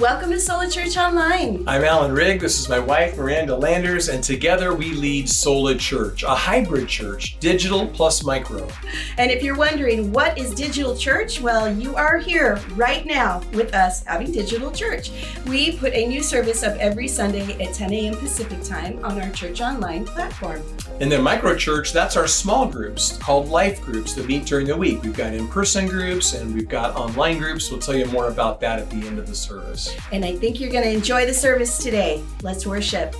Welcome to Sola Church Online. I'm Alan Rigg. This is my wife, Miranda Landers, and together we lead Sola Church, a hybrid church, digital plus micro. And if you're wondering what is digital church, well, you are here right now with us having digital church. We put a new service up every Sunday at 10 a.m. Pacific time on our Church Online platform. And then micro church, that's our small groups called life groups that meet during the week. We've got in-person groups and we've got online groups. We'll tell you more about that at the end of the service. And I think you're going to enjoy the service today. Let's worship.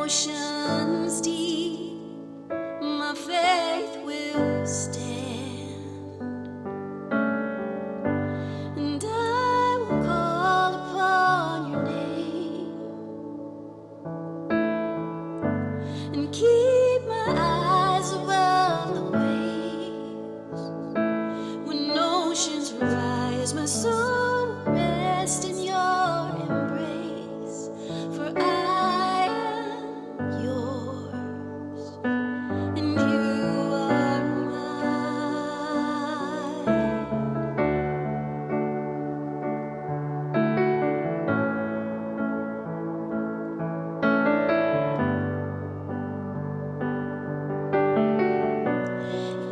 oceans deep, my faith will stand, and I will call upon your name and keep my eyes above the waves. When oceans rise, my soul will rest in your embrace, for I am yours and you are mine.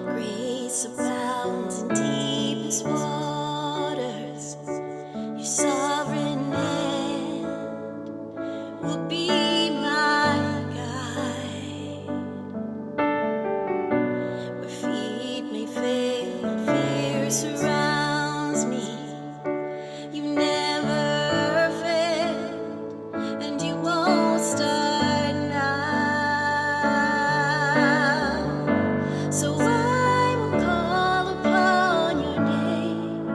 Grace abounds in deepest waters. Your sovereign hand will be my guide. Where feet may fail and fear surrounds me, you never fail, and you won't start now. So I will call upon your name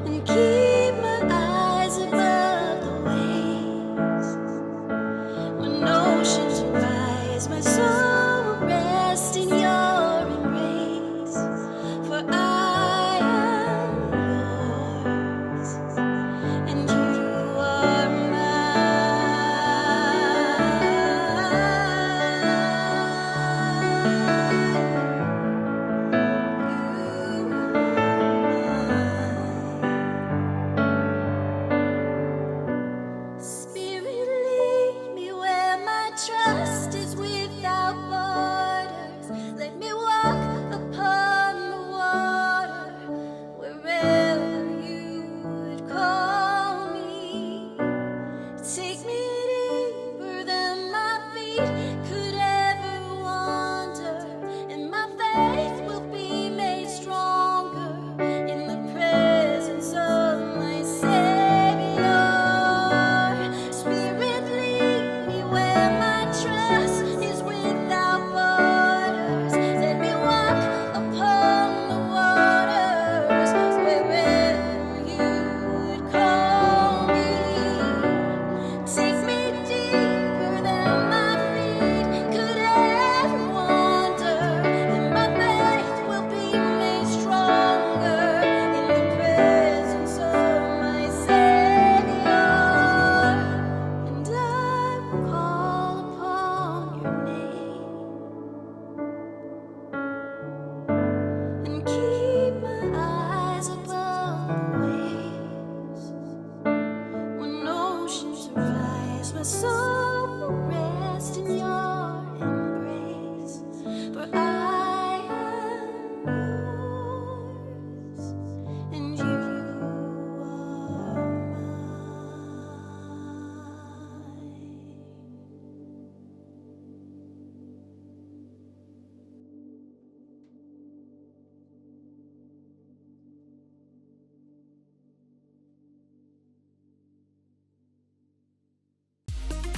and keep my eyes above the waves. When oceans rise, my soul will rest in your embrace, for I am yours and you are mine. Spirit, lead me where my trust is without borders. Let me walk upon the water wherever you would call me. Take me deeper than my feet could ever wander, and my faith will be made stronger in the presence of my Savior. Spirit, lead me where my trust is without borders. Let me walk upon the waters wherever you would call me. Take me deeper than my feet could ever wander, and my faith will be made stronger in the presence of my Savior. And I will call upon your name and keep my eyes above the waves. When oceans rise, my soul will rest in your embrace, for I am yours and you are mine.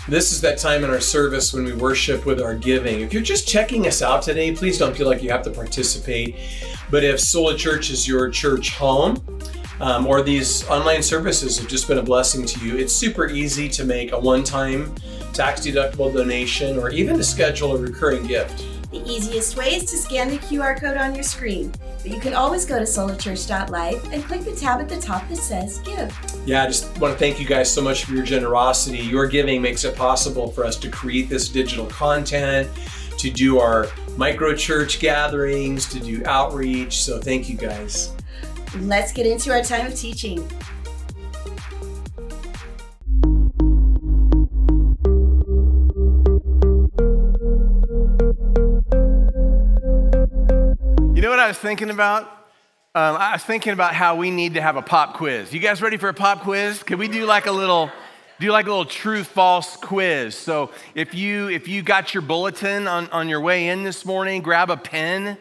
This is that time in our service when we worship with our giving. If you're just checking us out today, please don't feel like you have to participate. But if Sola Church is your church home, or these online services have just been a blessing to you, it's super easy to make a one-time tax-deductible donation or even to schedule a recurring gift. The easiest way is to scan the QR code on your screen. But you can always go to solachurch.life and click the tab at the top that says Give. Yeah, I just want to thank you guys so much for your generosity. Your giving makes it possible for us to create this digital content, to do our micro church gatherings, to do outreach. So thank you guys. Let's get into our time of teaching. You know what I was thinking about? I was thinking about how we need to have a pop quiz. You guys ready for a pop quiz? Could we do like a little true-false quiz? So if you got your bulletin on your way in this morning, grab a pen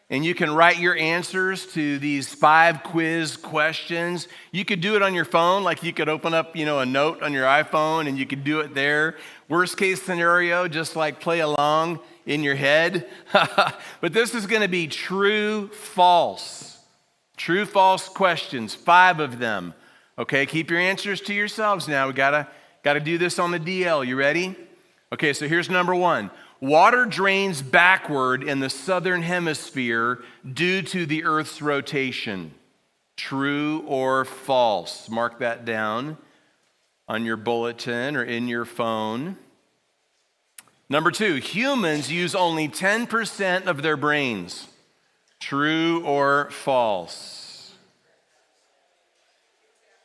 and you can write your answers to these 5 quiz questions. You could do it on your phone, like you could open up, a note on your iPhone and you could do it there. Worst case scenario, just like play along in your head. But this is going to be true, false. True, false questions, 5 of them. Okay, keep your answers to yourselves now. We gotta do this on the DL. You ready? Okay, so here's number 1. Water drains backward in the southern hemisphere due to the Earth's rotation. True or false? Mark that down on your bulletin or in your phone. Number 2, humans use only 10% of their brains. True or false?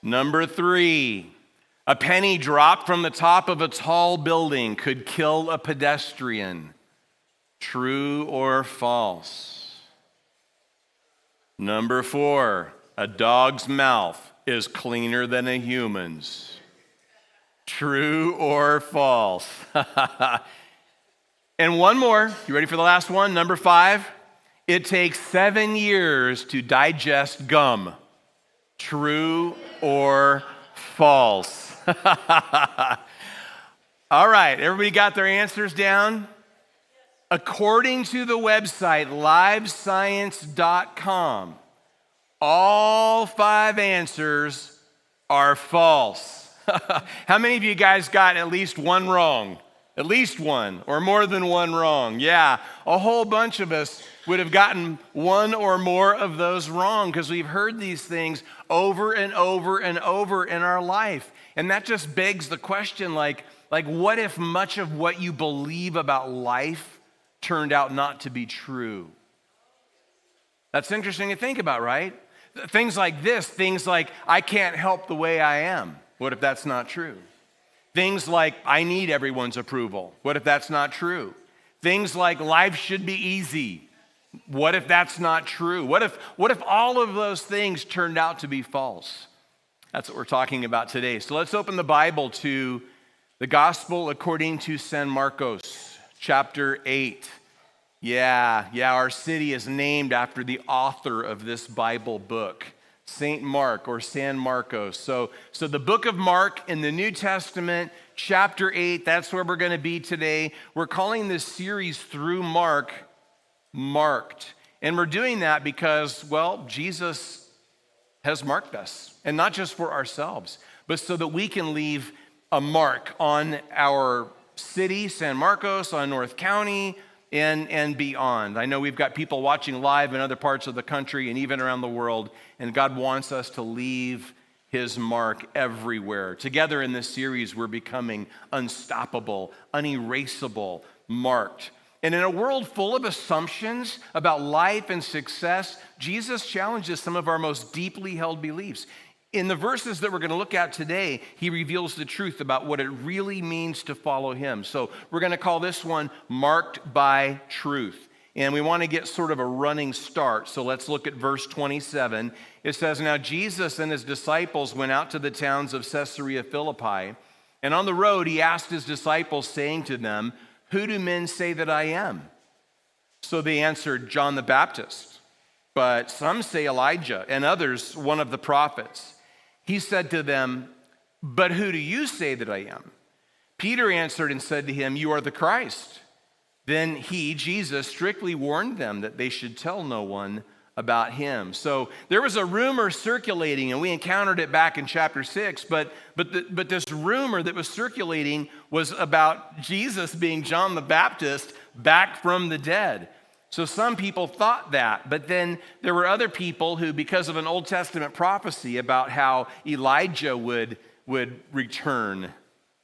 Number 3, a penny dropped from the top of a tall building could kill a pedestrian. True or false? Number 4, a dog's mouth is cleaner than a human's. True or false? And one more. You ready for the last one? Number 5, it takes 7 years to digest gum. True or false? All right, everybody got their answers down? According to the website livescience.com, all 5 answers are false. How many of you guys got at least one wrong? At least one, or more than one wrong. Yeah, a whole bunch of us would have gotten one or more of those wrong because we've heard these things over and over and over in our life. And that just begs the question, like what if much of what you believe about life turned out not to be true? That's interesting to think about, right? Things like this, things like, I can't help the way I am. What if that's not true? Things like, I need everyone's approval. What if that's not true? Things like, life should be easy. What if that's not true? What if all of those things turned out to be false? That's what we're talking about today. So let's open the Bible to the Gospel according to San Marcos, chapter 8. Yeah, our city is named after the author of this Bible book, Saint Mark or San Marcos. So the book of Mark in the New Testament, chapter 8, that's where we're going to be today. We're calling this series through Mark, Marked. And we're doing that because, well, Jesus has marked us. And not just for ourselves, but so that we can leave a mark on our city, San Marcos, on North County, and beyond. I know we've got people watching live in other parts of the country and even around the world, and God wants us to leave his mark everywhere. Together in this series, we're becoming unstoppable, unerasable, marked. And in a world full of assumptions about life and success, Jesus challenges some of our most deeply held beliefs. In the verses that we're going to look at today, he reveals the truth about what it really means to follow him. So we're going to call this one Marked by Truth. And we want to get sort of a running start. So let's look at verse 27. It says, Now Jesus and his disciples went out to the towns of Caesarea Philippi. And on the road, he asked his disciples, saying to them, Who do men say that I am? So they answered, John the Baptist. But some say Elijah, and others one of the prophets. He said to them, But who do you say that I am? Peter answered and said to him, You are the Christ. Then he, Jesus, strictly warned them that they should tell no one about him. So there was a rumor circulating, and we encountered it back in chapter 6, but this rumor that was circulating was about Jesus being John the Baptist back from the dead. So some people thought that, but then there were other people who, because of an Old Testament prophecy about how Elijah would return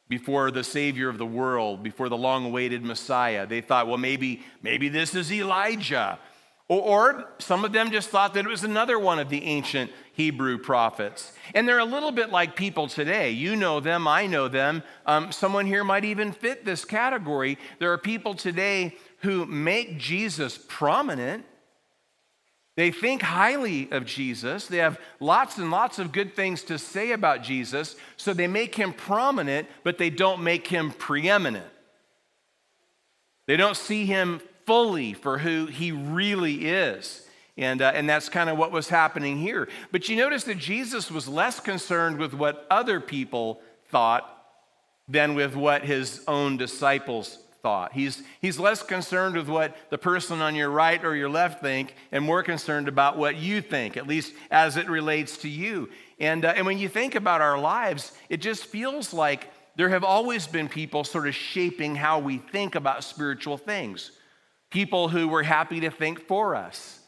before the Savior of the world, before the long-awaited Messiah, they thought, well, maybe this is Elijah. Or some of them just thought that it was another one of the ancient Hebrew prophets. And they're a little bit like people today. You know them, I know them. Someone here might even fit this category. There are people today who make Jesus prominent. They think highly of Jesus. They have lots and lots of good things to say about Jesus, so they make him prominent, but they don't make him preeminent. They don't see him fully for who he really is. And that's kind of what was happening here. But you notice that Jesus was less concerned with what other people thought than with what his own disciples thought. He's less concerned with what the person on your right or your left think and more concerned about what you think, at least as it relates to you. And when you think about our lives, it just feels like there have always been people sort of shaping how we think about spiritual things. People who were happy to think for us.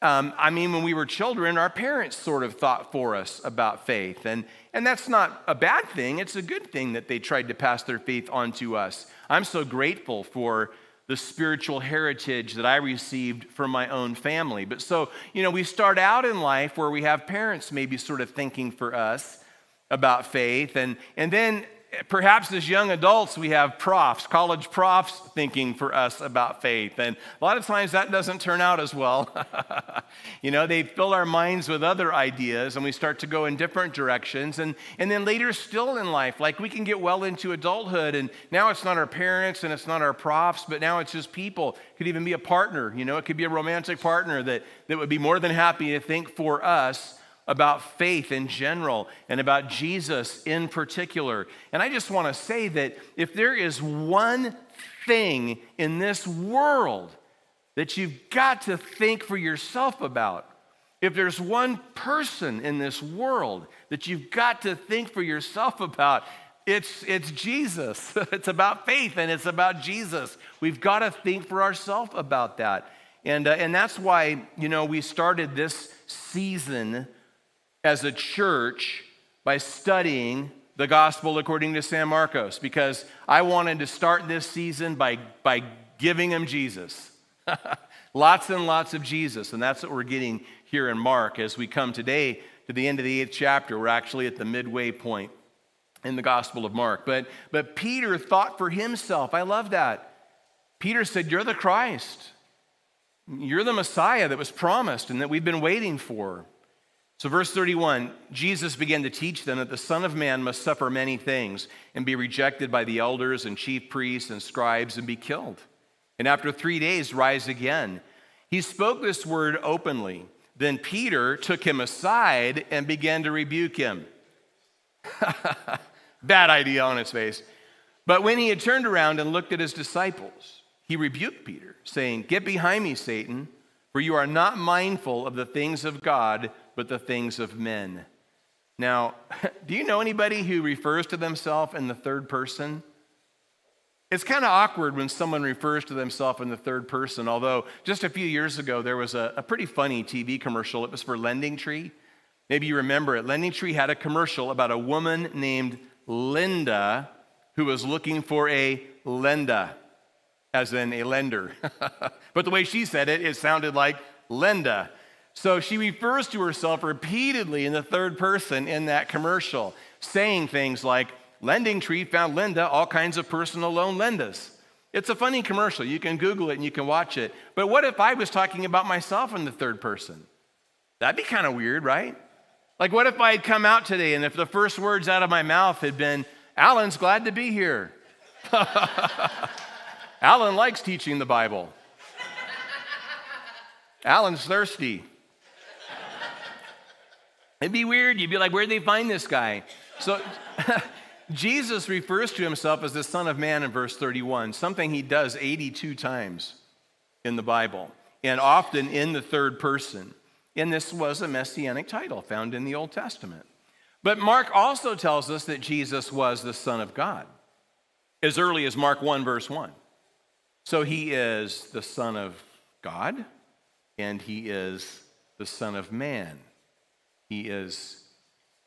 When we were children, our parents sort of thought for us about faith. And that's not a bad thing. It's a good thing that they tried to pass their faith on to us. I'm so grateful for the spiritual heritage that I received from my own family. But so, we start out in life where we have parents maybe sort of thinking for us about faith. And then perhaps as young adults, we have college profs thinking for us about faith. And a lot of times that doesn't turn out as well. They fill our minds with other ideas and we start to go in different directions. And then later still in life, like we can get well into adulthood and now it's not our parents and it's not our profs, but now it's just people. It could even be a partner. It could be a romantic partner that would be more than happy to think for us about faith in general and about Jesus in particular. And I just want to say that if there is one thing in this world that you've got to think for yourself about, if there's one person in this world that you've got to think for yourself about, it's Jesus. It's about faith and it's about Jesus. We've got to think for ourselves about that. And that's why, we started this season as a church by studying the gospel according to San Marcos, because I wanted to start this season by giving them Jesus. Lots and lots of Jesus, and that's what we're getting here in Mark. As we come today to the end of the 8th chapter, we're actually at the midway point in the Gospel of Mark. But Peter thought for himself. I love that. Peter said, "You're the Christ. You're the Messiah that was promised and that we've been waiting for." So verse 31, Jesus began to teach them that the Son of Man must suffer many things and be rejected by the elders and chief priests and scribes and be killed, and after 3 days rise again. He spoke this word openly. Then Peter took him aside and began to rebuke him. Bad idea on its face. But when he had turned around and looked at his disciples, he rebuked Peter, saying, "Get behind me, Satan, for you are not mindful of the things of God, but the things of men." Now, do you know anybody who refers to themselves in the third person? It's kind of awkward when someone refers to themselves in the third person, although just a few years ago, there was a pretty funny TV commercial. It was for Lending Tree. Maybe you remember it. Lending Tree had a commercial about a woman named Linda who was looking for a Lenda, as in a lender. But the way she said it, it sounded like Linda. So she refers to herself repeatedly in the third person in that commercial, saying things like, "Lending Tree found Linda all kinds of personal loan lendas." It's a funny commercial. You can Google it and you can watch it. But what if I was talking about myself in the third person? That'd be kind of weird, right? Like what if I had come out today and if the first words out of my mouth had been, "Alan's glad to be here." Alan likes teaching the Bible. Alan's thirsty. It'd be weird. You'd be like, where'd they find this guy? So Jesus refers to himself as the Son of Man in verse 31, something he does 82 times in the Bible, and often in the third person. And this was a messianic title found in the Old Testament. But Mark also tells us that Jesus was the Son of God, as early as Mark 1, verse 1. So he is the Son of God, and he is the Son of Man. He is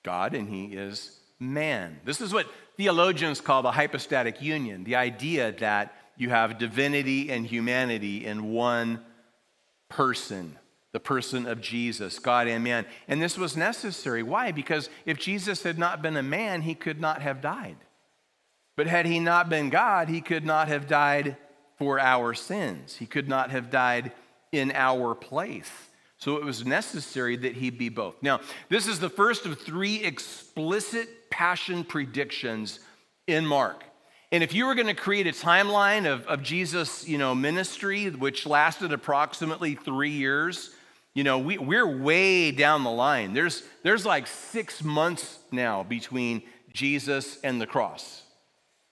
God and he is man. This is what theologians call the hypostatic union, the idea that you have divinity and humanity in one person, the person of Jesus, God and man. And this was necessary. Why? Because if Jesus had not been a man, he could not have died. But had he not been God, he could not have died for our sins. He could not have died in our place. So it was necessary that he be both. Now, this is the first of 3 explicit passion predictions in Mark. And if you were going to create a timeline of Jesus, ministry, which lasted approximately 3 years, we're way down the line. There's like 6 months now between Jesus and the cross.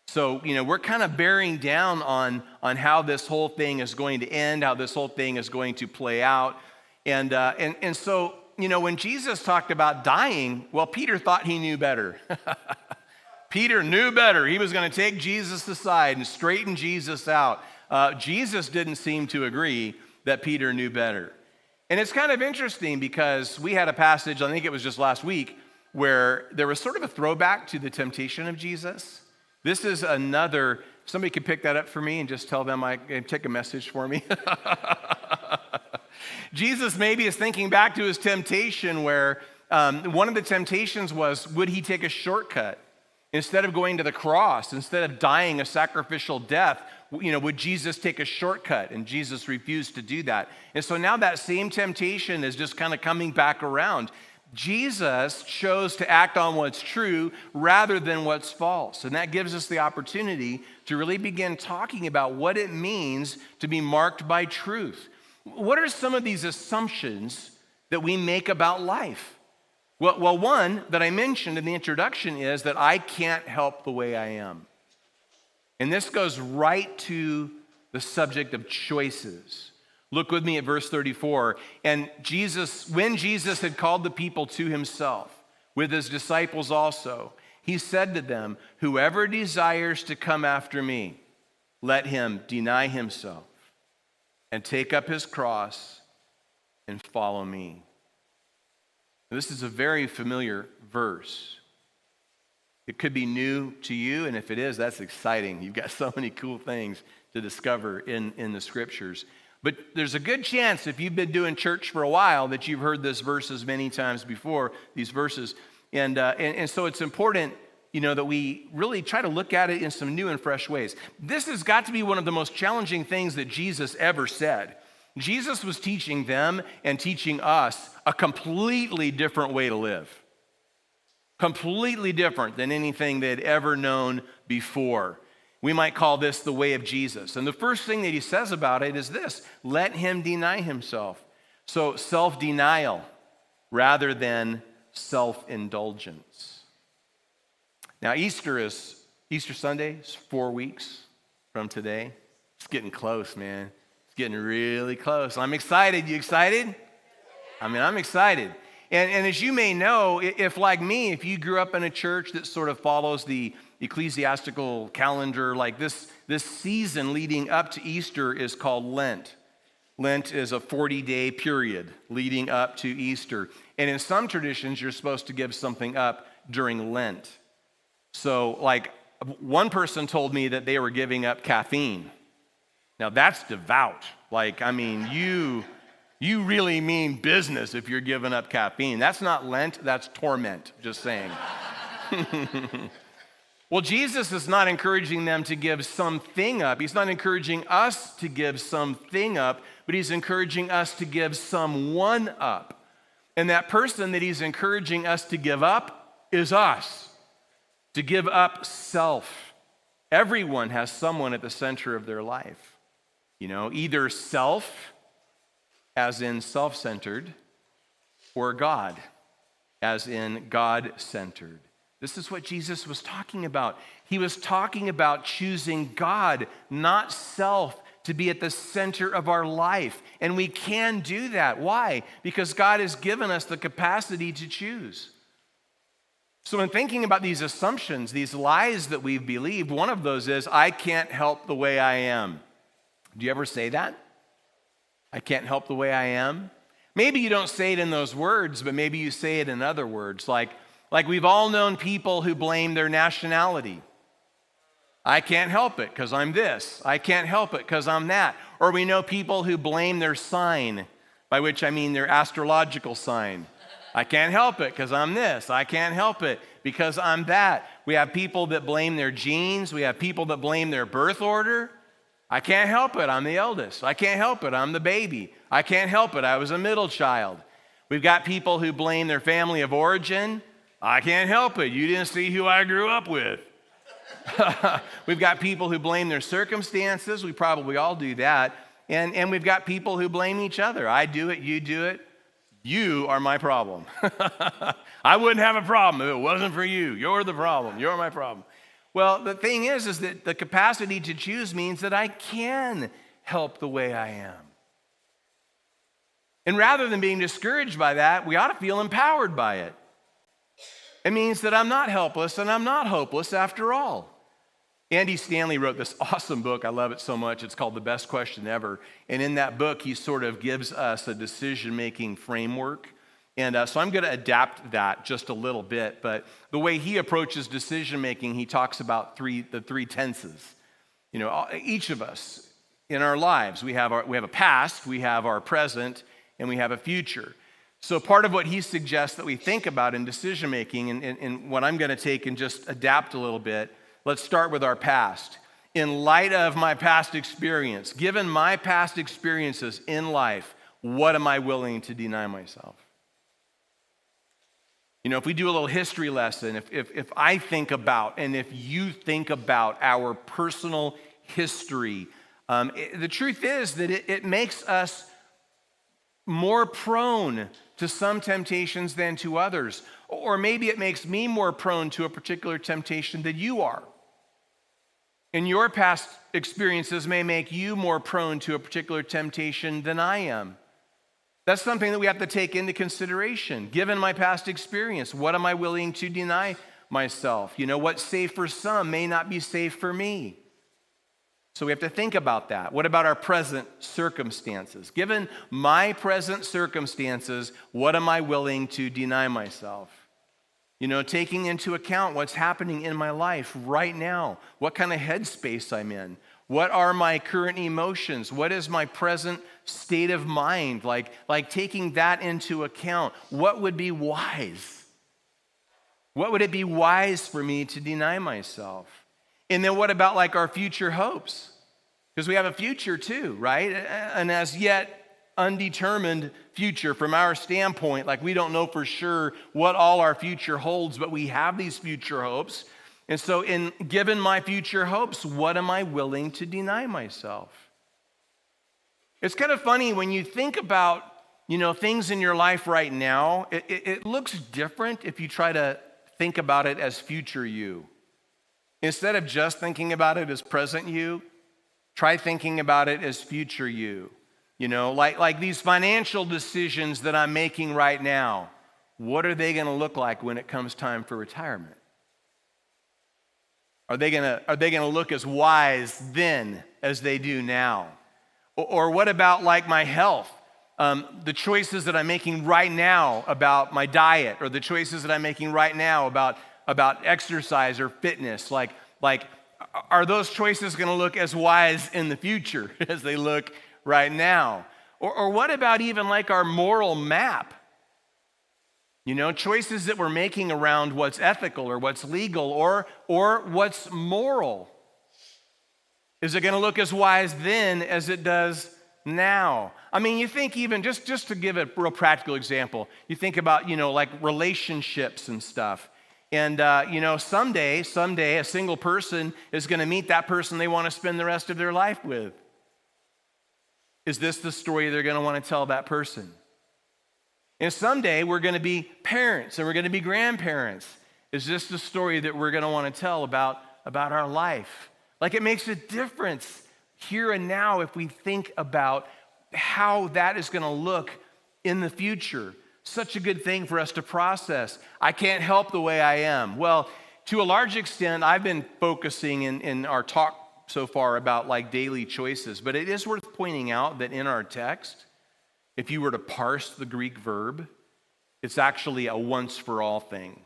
So, we're kind of bearing down on how this whole thing is going to end, how this whole thing is going to play out. And so, when Jesus talked about dying, well, Peter thought he knew better. Peter knew better. He was going to take Jesus aside and straighten Jesus out. Jesus didn't seem to agree that Peter knew better. And it's kind of interesting because we had a passage, I think it was just last week, where there was sort of a throwback to the temptation of Jesus. This is another, somebody could pick that up for me and just tell them, take a message for me. Jesus maybe is thinking back to his temptation where one of the temptations was, would he take a shortcut? Instead of going to the cross, instead of dying a sacrificial death, would Jesus take a shortcut? And Jesus refused to do that. And so now that same temptation is just kind of coming back around. Jesus chose to act on what's true rather than what's false. And that gives us the opportunity to really begin talking about what it means to be marked by truth. What are some of these assumptions that we make about life? Well, one that I mentioned in the introduction is that I can't help the way I am. And this goes right to the subject of choices. Look with me at verse 34. And when Jesus had called the people to himself, with his disciples also, he said to them, whoever desires to come after me, let him deny himself and take up his cross and follow me. This is a very familiar verse. It could be new to you, and if it is, that's exciting. You've got so many cool things to discover in the scriptures. But there's a good chance, if you've been doing church for a while, that you've heard this verses many times before, these verses. And so it's important, that we really try to look at it in some new and fresh ways. This has got to be one of the most challenging things that Jesus ever said. Jesus was teaching them and teaching us a completely different way to live. Completely different than anything they had ever known before. We might call this the way of Jesus. And the first thing that he says about it is this: let him deny himself. So self-denial rather than self-indulgence. Now Easter Sunday is 4 weeks from today. It's getting close, man. It's getting really close. I'm excited. You excited? I'm excited. And as you may know, if like me, if you grew up in a church that sort of follows the ecclesiastical calendar, like this season leading up to Easter is called Lent. Lent is a 40-day period leading up to Easter. And in some traditions, you're supposed to give something up during Lent. So like one person told me that they were giving up caffeine. Now that's devout. You really mean business if you're giving up caffeine. That's not Lent, that's torment, just saying. Well, Jesus is not encouraging them to give something up. He's not encouraging us to give something up, but he's encouraging us to give someone up. And that person that he's encouraging us to give up is us, to give up self. Everyone has someone at the center of their life. Either self, as in self-centered, or God, as in God-centered. This is what Jesus was talking about. He was talking about choosing God, not self, to be at the center of our life. And we can do that. Why? Because God has given us the capacity to choose. So in thinking about these assumptions, these lies that we've believed, one of those is, I can't help the way I am. Do you ever say that? I can't help the way I am? Maybe you don't say it in those words, but maybe you say it in other words. Like we've all known people who blame their nationality. I can't help it because I'm this. I can't help it because I'm that. Or we know people who blame their sign, by which I mean their astrological sign. I can't help it because I'm this. I can't help it because I'm that. We have people that blame their genes. We have people that blame their birth order. I can't help it, I'm the eldest. I can't help it, I'm the baby. I can't help it, I was a middle child. We've got people who blame their family of origin. I can't help it, you didn't see who I grew up with. We've got people who blame their circumstances. We probably all do that. And we've got people who blame each other. I do it, you do it. You are my problem. I wouldn't have a problem if it wasn't for you. You're the problem. You're my problem. Well, the thing is that the capacity to choose means that I can help the way I am. And rather than being discouraged by that, we ought to feel empowered by it. It means that I'm not helpless and I'm not hopeless after all. Andy Stanley wrote this awesome book. I love it so much. It's called The Best Question Ever. And in that book, he sort of gives us a decision-making framework. And so I'm going to adapt that just a little bit. But the way he approaches decision-making, he talks about the three tenses. You know, each of us in our lives, we have a past, we have our present, and we have a future. So part of what he suggests that we think about in decision-making, and what I'm going to take and just adapt a little bit, let's start with our past. In light of my past experience, given my past experiences in life, what am I willing to deny myself? You know, if we do a little history lesson, if I think about, and if you think about our personal history, the truth is that it makes us more prone to some temptations than to others. Or maybe it makes me more prone to a particular temptation than you are. And your past experiences may make you more prone to a particular temptation than I am. That's something that we have to take into consideration. Given my past experience, what am I willing to deny myself? You know, what's safe for some may not be safe for me. So we have to think about that. What about our present circumstances? Given my present circumstances, what am I willing to deny myself? You know, taking into account what's happening in my life right now, what kind of headspace I'm in, what are my current emotions, what is my present state of mind, like taking that into account, what would be wise? What would it be wise for me to deny myself? And then what about like our future hopes? Because we have a future too, right? And as yet undetermined future from our standpoint, like we don't know for sure what all our future holds, but we have these future hopes. And so given my future hopes, what am I willing to deny myself? It's kind of funny when you think about, you know, things in your life right now, it looks different if you try to think about it as future you. Instead of just thinking about it as present you, try thinking about it as future you. You know, like these financial decisions that I'm making right now, what are they going to look like when it comes time for retirement? Are they going to look as wise then as they do now? Or what about like my health? The choices that I'm making right now about my diet, or the choices that I'm making right now about exercise or fitness, like are those choices going to look as wise in the future as they look right now? Or what about even like our moral map? You know, choices that we're making around what's ethical or what's legal or what's moral. Is it going to look as wise then as it does now? I mean, you think even, just to give a real practical example, you think about, you know, like relationships and stuff. And, you know, someday a single person is going to meet that person they want to spend the rest of their life with. Is this the story they're going to want to tell that person? And someday we're going to be parents and we're going to be grandparents. Is this the story that we're going to want to tell about our life? Like, it makes a difference here and now if we think about how that is going to look in the future. Such a good thing for us to process. I can't help the way I am. Well, to a large extent, I've been focusing in our talk so far about like daily choices, but it is worth pointing out that in our text, if you were to parse the Greek verb, it's actually a once-for-all thing.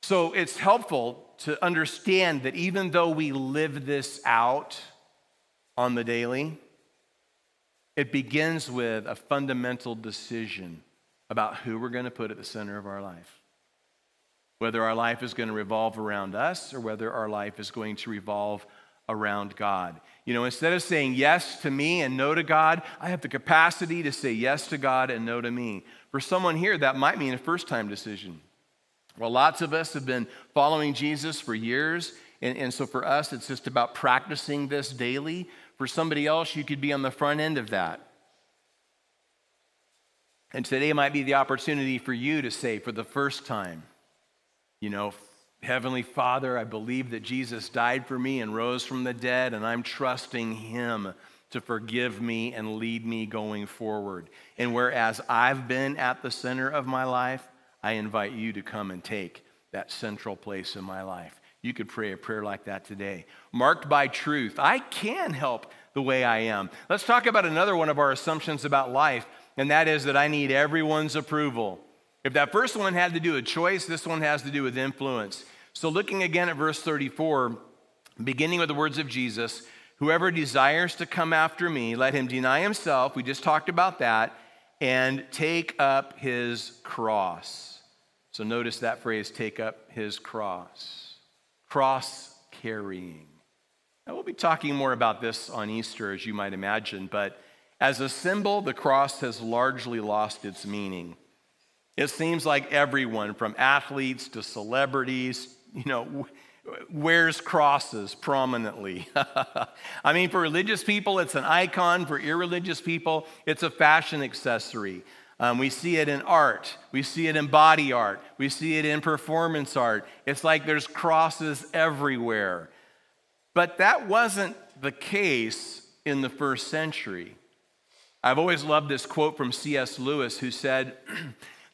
So it's helpful to understand that even though we live this out on the daily, it begins with a fundamental decision about who we're going to put at the center of our life. Whether our life is going to revolve around us or whether our life is going to revolve around God. You know, instead of saying yes to me and no to God, I have the capacity to say yes to God and no to me. For someone here, that might mean a first-time decision. Well, lots of us have been following Jesus for years, And so for us, it's just about practicing this daily. For somebody else, you could be on the front end of that. And today might be the opportunity for you to say for the first time, Heavenly Father, I believe that Jesus died for me and rose from the dead, and I'm trusting him to forgive me and lead me going forward. And whereas I've been at the center of my life, I invite you to come and take that central place in my life. You could pray a prayer like that today. Marked by truth. I can help the way I am. Let's talk about another one of our assumptions about life, and that is that I need everyone's approval. If that first one had to do with choice, this one has to do with influence. So looking again at verse 34, beginning with the words of Jesus, whoever desires to come after me, let him deny himself, we just talked about that, and take up his cross. So notice that phrase, take up his cross. Cross carrying. Now we'll be talking more about this on Easter, as you might imagine, but as a symbol, the cross has largely lost its meaning. It seems like everyone, from athletes to celebrities, wears crosses prominently. I mean, for religious people, it's an icon. For irreligious people, it's a fashion accessory. We see it in art. We see it in body art. We see it in performance art. It's like there's crosses everywhere. But that wasn't the case in the first century. I've always loved this quote from C.S. Lewis, who said,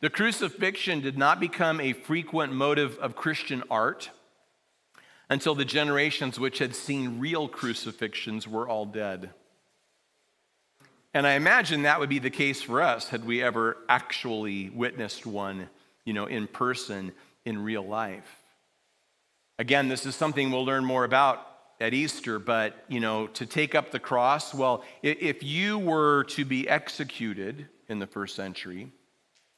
the crucifixion did not become a frequent motive of Christian art until the generations which had seen real crucifixions were all dead. And I imagine that would be the case for us had we ever actually witnessed one, in person, in real life. Again, this is something we'll learn more about at Easter, but, to take up the cross, well, if you were to be executed in the first century,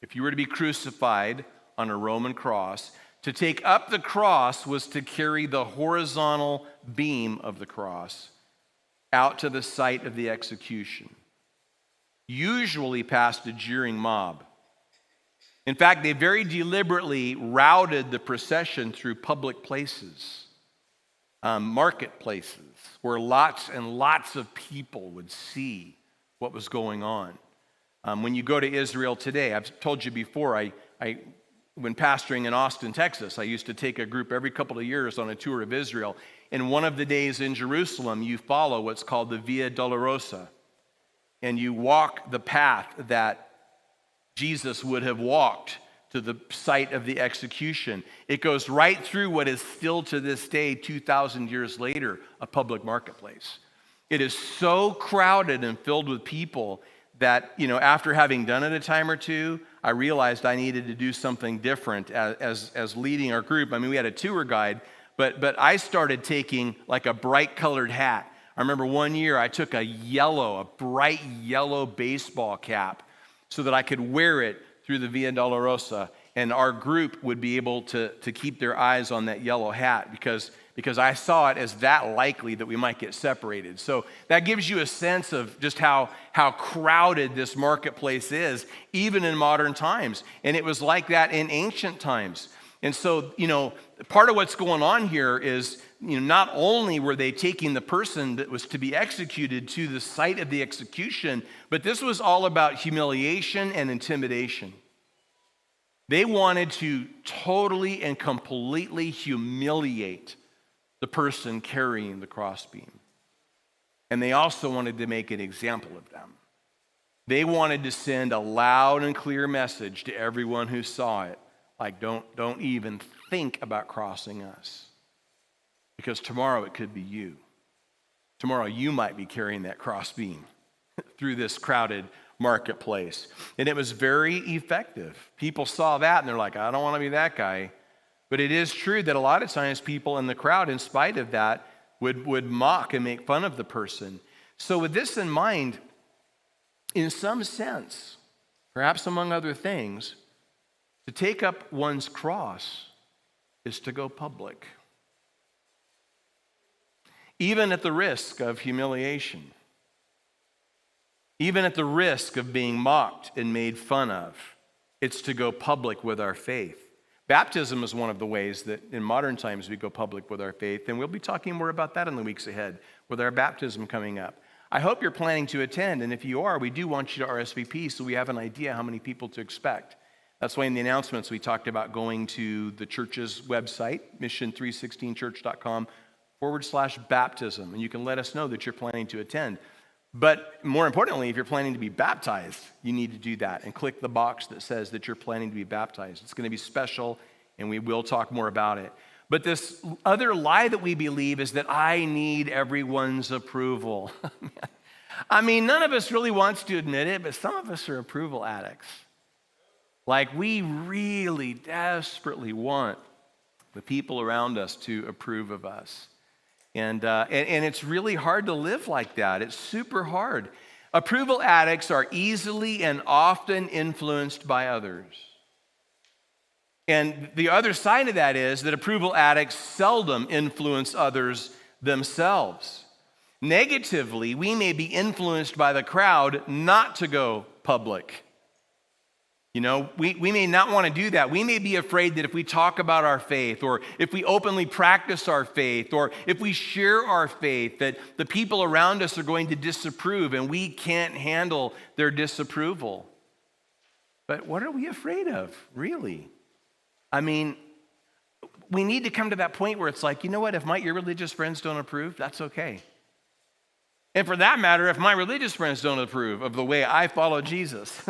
if you were to be crucified on a Roman cross, to take up the cross was to carry the horizontal beam of the cross out to the site of the execution, usually past a jeering mob. In fact, they very deliberately routed the procession through public places, marketplaces, where lots and lots of people would see what was going on. When you go to Israel today, I've told you before, when pastoring in Austin, Texas, I used to take a group every couple of years on a tour of Israel. And one of the days in Jerusalem, you follow what's called the Via Dolorosa. And you walk the path that Jesus would have walked to the site of the execution. It goes right through what is still to this day, 2,000 years later, a public marketplace. It is so crowded and filled with people that, after having done it a time or two, I realized I needed to do something different as leading our group. I mean, we had a tour guide, but I started taking like a bright colored hat. I remember one year I took a bright yellow baseball cap so that I could wear it through the Via Dolorosa, and our group would be able to keep their eyes on that yellow hat because I saw it as that likely that we might get separated. So that gives you a sense of just how crowded this marketplace is, even in modern times. And it was like that in ancient times. And so, part of what's going on here is, not only were they taking the person that was to be executed to the site of the execution, but this was all about humiliation and intimidation. They wanted to totally and completely humiliate the person carrying the crossbeam. And they also wanted to make an example of them. They wanted to send a loud and clear message to everyone who saw it, like, don't even think about crossing us. Because tomorrow it could be you. Tomorrow you might be carrying that crossbeam through this crowded marketplace. And it was very effective. People saw that and they're like, I don't want to be that guy. But it is true that a lot of times people in the crowd, in spite of that, would mock and make fun of the person. So with this in mind, in some sense, perhaps among other things, to take up one's cross is to go public, even at the risk of humiliation, even at the risk of being mocked and made fun of. It's to go public with our faith. Baptism is one of the ways that in modern times we go public with our faith, and we'll be talking more about that in the weeks ahead with our baptism coming up. I hope you're planning to attend, and if you are, we do want you to RSVP so we have an idea how many people to expect. That's why in the announcements we talked about going to the church's website, mission316church.com/baptism, and you can let us know that you're planning to attend. But more importantly, if you're planning to be baptized, you need to do that and click the box that says that you're planning to be baptized. It's going to be special, and we will talk more about it. But this other lie that we believe is that I need everyone's approval. I mean, none of us really wants to admit it, but some of us are approval addicts. Like, we really desperately want the people around us to approve of us. And it's really hard to live like that. It's super hard. Approval addicts are easily and often influenced by others. And the other side of that is that approval addicts seldom influence others themselves. Negatively, we may be influenced by the crowd not to go public. You know, we may not want to do that. We may be afraid that if we talk about our faith, or if we openly practice our faith, or if we share our faith, that the people around us are going to disapprove and we can't handle their disapproval. But what are we afraid of, really? I mean, we need to come to that point where it's like, you know what, if my irreligious friends don't approve, that's okay. And for that matter, if my religious friends don't approve of the way I follow Jesus,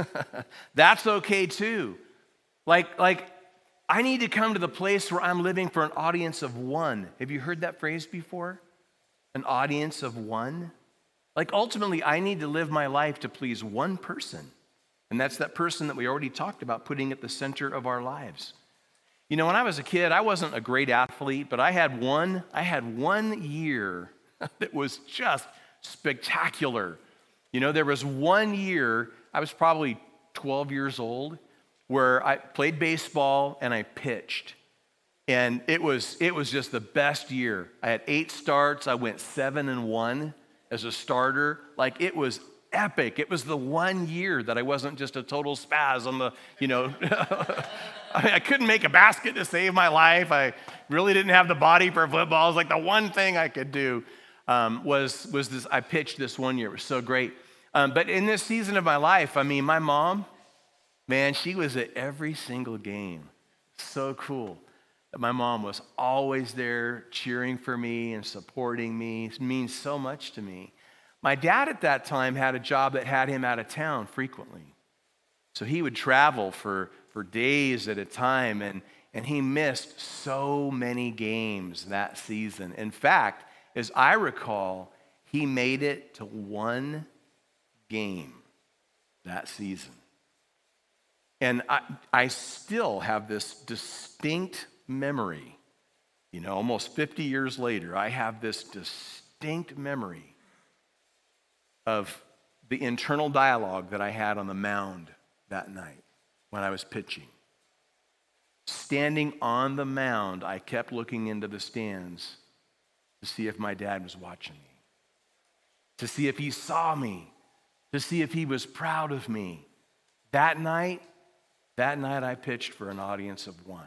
that's okay too. Like I need to come to the place where I'm living for an audience of one. Have you heard that phrase before? An audience of one? Like, ultimately, I need to live my life to please one person. And that's that person that we already talked about, putting at the center of our lives. You know, when I was a kid, I wasn't a great athlete, but I had one year that was just spectacular. You know, there was 1 year, I was probably 12 years old, where I played baseball and I pitched. And it was just the best year. I had 8 starts. I went 7-1 as a starter. Like, it was epic. It was the 1 year that I wasn't just a total spaz on the, you know, I mean, I couldn't make a basket to save my life. I really didn't have the body for football. It was like the one thing I could do. Was this, I pitched this 1 year. It was so great. But in this season of my life, I mean, my mom, man, she was at every single game. So cool that my mom was always there cheering for me and supporting me. It means so much to me. My dad at that time had a job that had him out of town frequently. So he would travel for days at a time, and he missed so many games that season. In fact, as I recall, he made it to 1 game that season. And I still have this distinct memory. You know, almost 50 years later, I have this distinct memory of the internal dialogue that I had on the mound that night when I was pitching. Standing on the mound, I kept looking into the stands to see if my dad was watching me, to see if he saw me, to see if he was proud of me. That night I pitched for an audience of 1.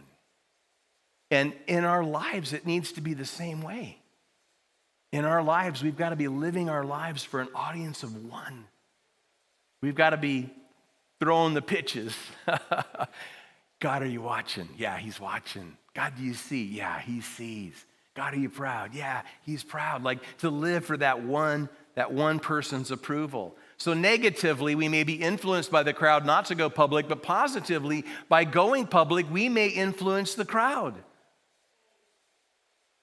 And in our lives, it needs to be the same way. In our lives, we've got to be living our lives for an audience of 1. We've got to be throwing the pitches. God, are you watching? Yeah, he's watching. God, do you see? Yeah, he sees. God, are you proud? Yeah, he's proud. Like, to live for that one person's approval. So negatively, we may be influenced by the crowd not to go public, but positively, by going public, we may influence the crowd.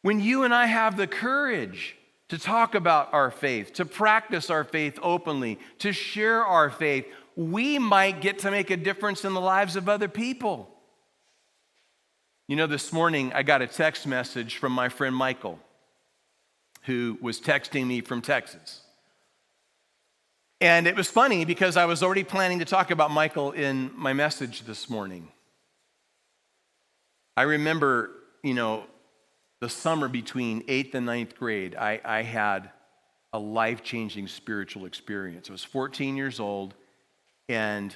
When you and I have the courage to talk about our faith, to practice our faith openly, to share our faith, we might get to make a difference in the lives of other people. You know, this morning I got a text message from my friend Michael, who was texting me from Texas. And it was funny because I was already planning to talk about Michael in my message this morning. I remember, you know, the summer between 8th and 9th grade, I had a life-changing spiritual experience. I was 14 years old, and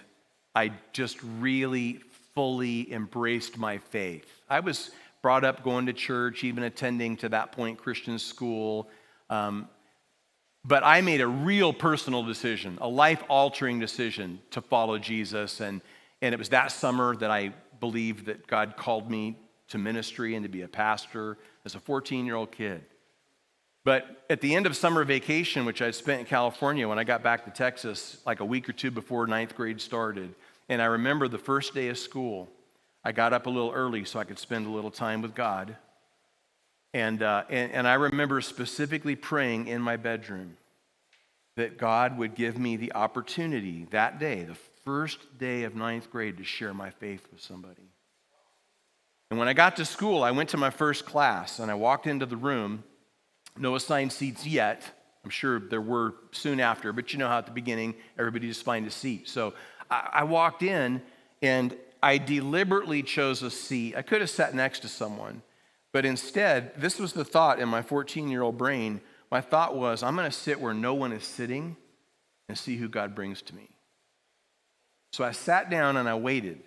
I just really fully embraced my faith. I was brought up going to church, even attending to that point Christian school. But I made a real personal decision, a life-altering decision to follow Jesus. And it was that summer that I believed that God called me to ministry and to be a pastor as a 14-year-old kid. But at the end of summer vacation, which I spent in California, when I got back to Texas, like a week or two before ninth grade started, and I remember the first day of school, I got up a little early so I could spend a little time with God. And I remember specifically praying in my bedroom that God would give me the opportunity that day, the first day of ninth grade, to share my faith with somebody. And when I got to school, I went to my first class, and I walked into the room. No assigned seats yet. I'm sure there were soon after, but you know how at the beginning, everybody just finds a seat. So I walked in, and I deliberately chose a seat. I could have sat next to someone, but instead, this was the thought in my 14-year-old brain. My thought was, I'm going to sit where no one is sitting and see who God brings to me. So I sat down and I waited.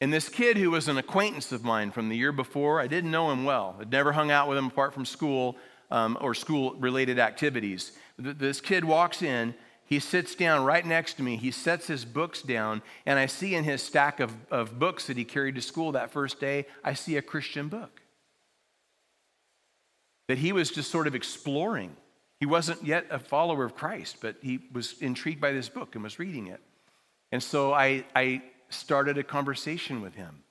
And this kid who was an acquaintance of mine from the year before, I didn't know him well. I'd never hung out with him apart from school or school-related activities. This kid walks in. He sits down right next to me. He sets his books down, and I see in his stack of books that he carried to school that first day, I see a Christian book that he was just sort of exploring. He wasn't yet a follower of Christ, but he was intrigued by this book and was reading it. And so I started a conversation with him,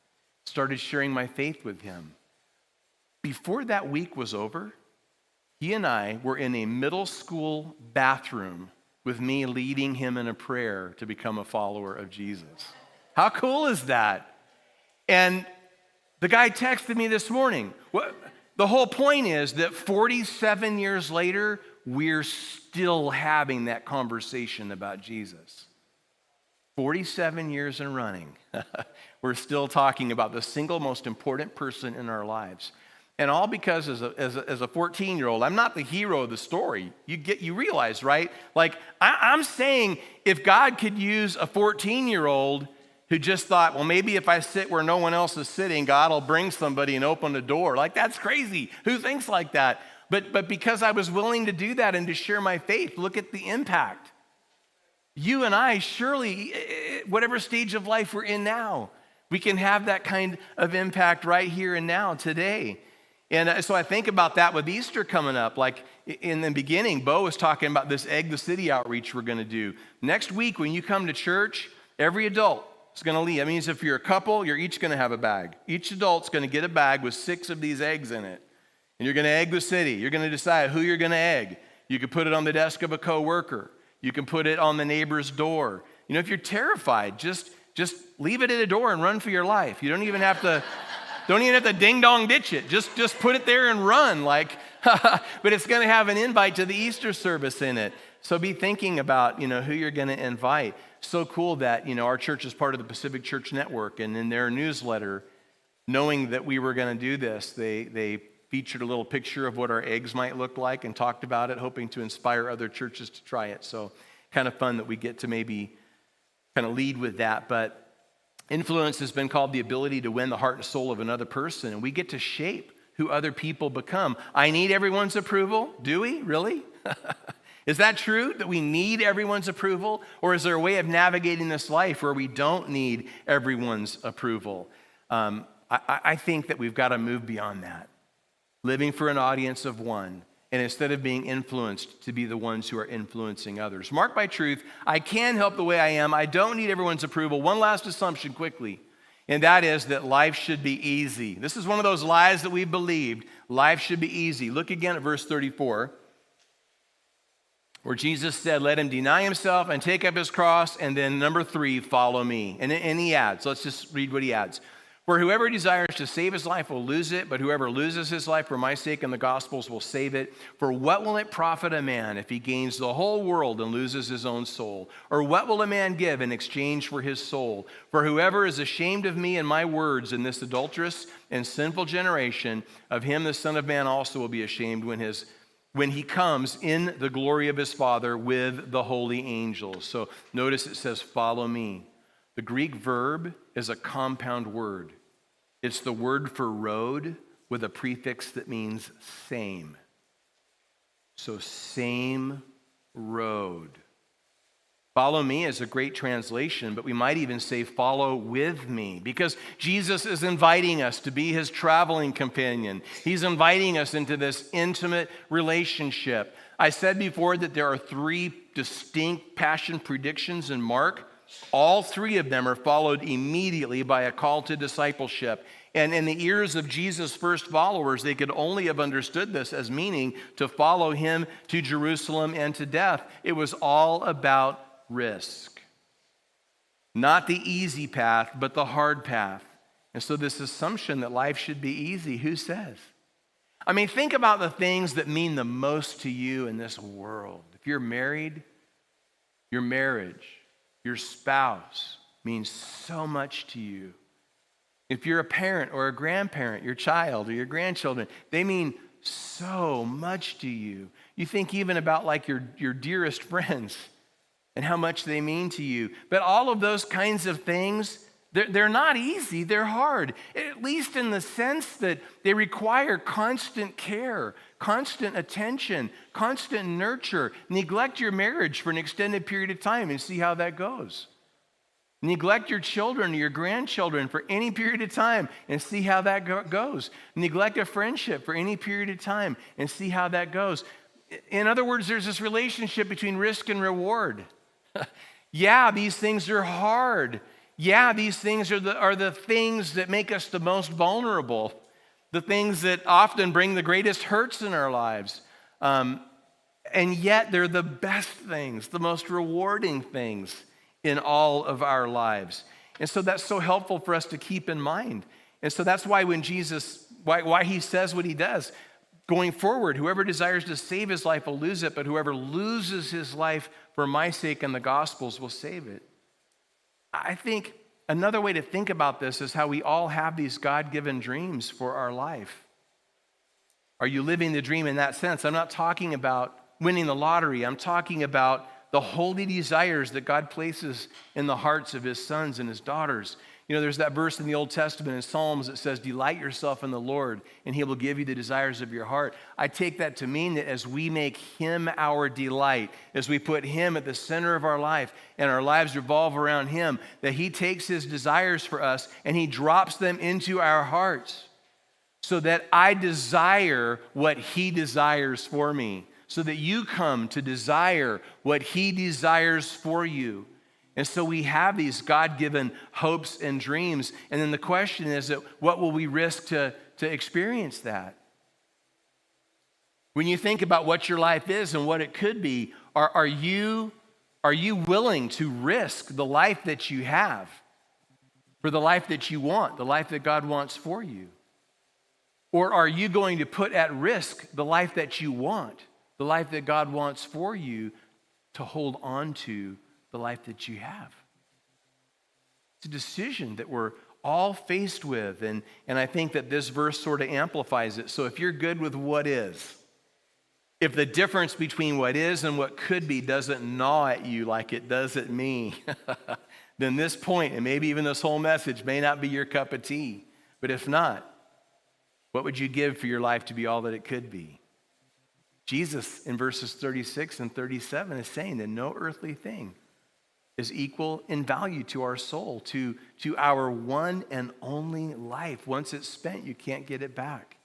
started sharing my faith with him. Before that week was over, he and I were in a middle school bathroom with me leading him in a prayer to become a follower of Jesus. How cool is that? And the guy texted me this morning. The whole point is that 47 years later, we're still having that conversation about Jesus. 47 years and running, we're still talking about the single most important person in our lives. And all because as a 14-year-old, I'm not the hero of the story. You realize, right? Like, I'm saying if God could use a 14-year-old who just thought, well, maybe if I sit where no one else is sitting, God will bring somebody and open the door. Like, that's crazy. Who thinks like that? But because I was willing to do that and to share my faith, look at the impact. You and I, surely, whatever stage of life we're in now, we can have that kind of impact right here and now, today. And so I think about that with Easter coming up. Like in the beginning, Bo was talking about this Egg the City outreach we're going to do. Next week, when you come to church, every adult is going to leave. That means if you're a couple, you're each going to have a bag. Each adult's going to get a bag with 6 of these eggs in it. And you're going to egg the city. You're going to decide who you're going to egg. You can put it on the desk of a coworker. You can put it on the neighbor's door. You know, if you're terrified, just leave it at a door and run for your life. You don't even have to ding dong ditch it. Just put it there and run. But it's going to have an invite to the Easter service in it. So be thinking about, who you're going to invite. So cool that, our church is part of the Pacific Church Network, and in their newsletter, knowing that we were going to do this, they featured a little picture of what our eggs might look like and talked about it, hoping to inspire other churches to try it. So kind of fun that we get to maybe kind of lead with that. But influence has been called the ability to win the heart and soul of another person, and we get to shape who other people become. I need everyone's approval. Do we? Really? Is that true, that we need everyone's approval? Or is there a way of navigating this life where we don't need everyone's approval? I think that we've got to move beyond that. Living for an audience of one, and instead of being influenced, to be the ones who are influencing others. Marked by truth, I can help the way I am. I don't need everyone's approval. One last assumption quickly, and that is that life should be easy. This is one of those lies that we've believed. Life should be easy. Look again at verse 34, where Jesus said, let him deny himself and take up his cross, and then number 3, follow me. And he adds, let's just read what he adds. For whoever desires to save his life will lose it, but whoever loses his life for my sake and the gospel's will save it. For what will it profit a man if he gains the whole world and loses his own soul? Or what will a man give in exchange for his soul? For whoever is ashamed of me and my words in this adulterous and sinful generation, of him the Son of Man also will be ashamed when he comes in the glory of his Father with the holy angels. So notice it says, follow me. The Greek verb is a compound word. It's the word for road with a prefix that means same. So same road. Follow me is a great translation, but we might even say follow with me, because Jesus is inviting us to be his traveling companion. He's inviting us into this intimate relationship. I said before that there are 3 distinct passion predictions in Mark. All 3 of them are followed immediately by a call to discipleship. And in the ears of Jesus' first followers, they could only have understood this as meaning to follow him to Jerusalem and to death. It was all about risk. Not the easy path, but the hard path. And so this assumption that life should be easy, who says? I mean, think about the things that mean the most to you in this world. If you're married, your marriage, your spouse means so much to you. If you're a parent or a grandparent, your child or your grandchildren, they mean so much to you. You think even about like your dearest friends and how much they mean to you. But all of those kinds of things, they're not easy, they're hard. At least in the sense that they require constant care, constant attention, constant nurture. Neglect your marriage for an extended period of time and see how that goes. Neglect your children or your grandchildren for any period of time and see how that goes. Neglect a friendship for any period of time and see how that goes. In other words, there's this relationship between risk and reward. Yeah, these things are hard. Yeah, these things are the things that make us the most vulnerable, the things that often bring the greatest hurts in our lives. And yet they're the best things, the most rewarding things in all of our lives. And so that's so helpful for us to keep in mind. And so that's why when Jesus, why he says what he does, going forward, whoever desires to save his life will lose it, but whoever loses his life for my sake and the gospel's will save it. I think another way to think about this is how we all have these God-given dreams for our life. Are you living the dream in that sense? I'm not talking about winning the lottery. I'm talking about the holy desires that God places in the hearts of his sons and his daughters. You know, there's that verse in the Old Testament in Psalms that says, delight yourself in the Lord, and he will give you the desires of your heart. I take that to mean that as we make him our delight, as we put him at the center of our life, and our lives revolve around him, that he takes his desires for us, and he drops them into our hearts, so that I desire what he desires for me, so that you come to desire what he desires for you. And so we have these God-given hopes and dreams. And then the question is that what will we risk to experience that? When you think about what your life is and what it could be, are you willing to risk the life that you have for the life that you want, the life that God wants for you? Or are you going to put at risk the life that you want, the life that God wants for you, to hold on to the life that you have? It's a decision that we're all faced with, and I think that this verse sort of amplifies it. So if you're good with what is, if the difference between what is and what could be doesn't gnaw at you like it does at me, then this point, and maybe even this whole message, may not be your cup of tea. But if not, what would you give for your life to be all that it could be? Jesus, in verses 36 and 37, is saying that no earthly thing is equal in value to our soul, to our one and only life. Once it's spent, you can't get it back.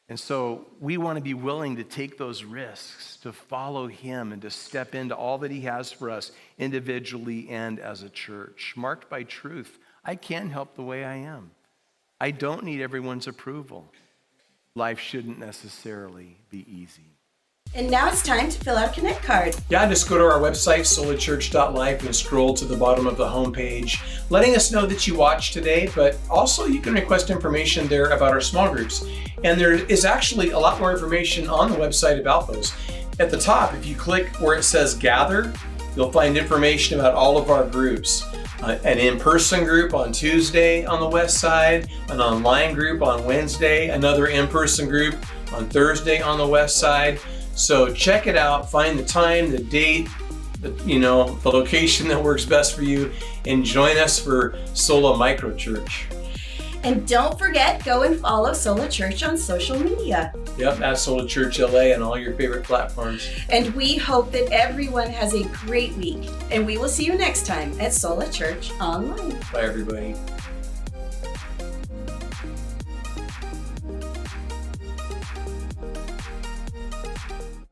And so we want to be willing to take those risks, to follow him and to step into all that he has for us individually and as a church. Marked by truth, I can help the way I am. I don't need everyone's approval. Life shouldn't necessarily be easy. And now it's time to fill out a Connect card. Yeah, just go to our website, solidchurch.life, and scroll to the bottom of the homepage, letting us know that you watched today, but also you can request information there about our small groups. And there is actually a lot more information on the website about those. At the top, if you click where it says Gather, you'll find information about all of our groups. An in-person group on Tuesday on the west side, an online group on Wednesday, another in-person group on Thursday on the west side. So check it out, find the time, the date, the location that works best for you, and join us for Sola Micro Church. And don't forget, go and follow Sola Church on social media. Yep, at Sola Church LA on all your favorite platforms. And we hope that everyone has a great week. And we will see you next time at Sola Church Online. Bye, everybody.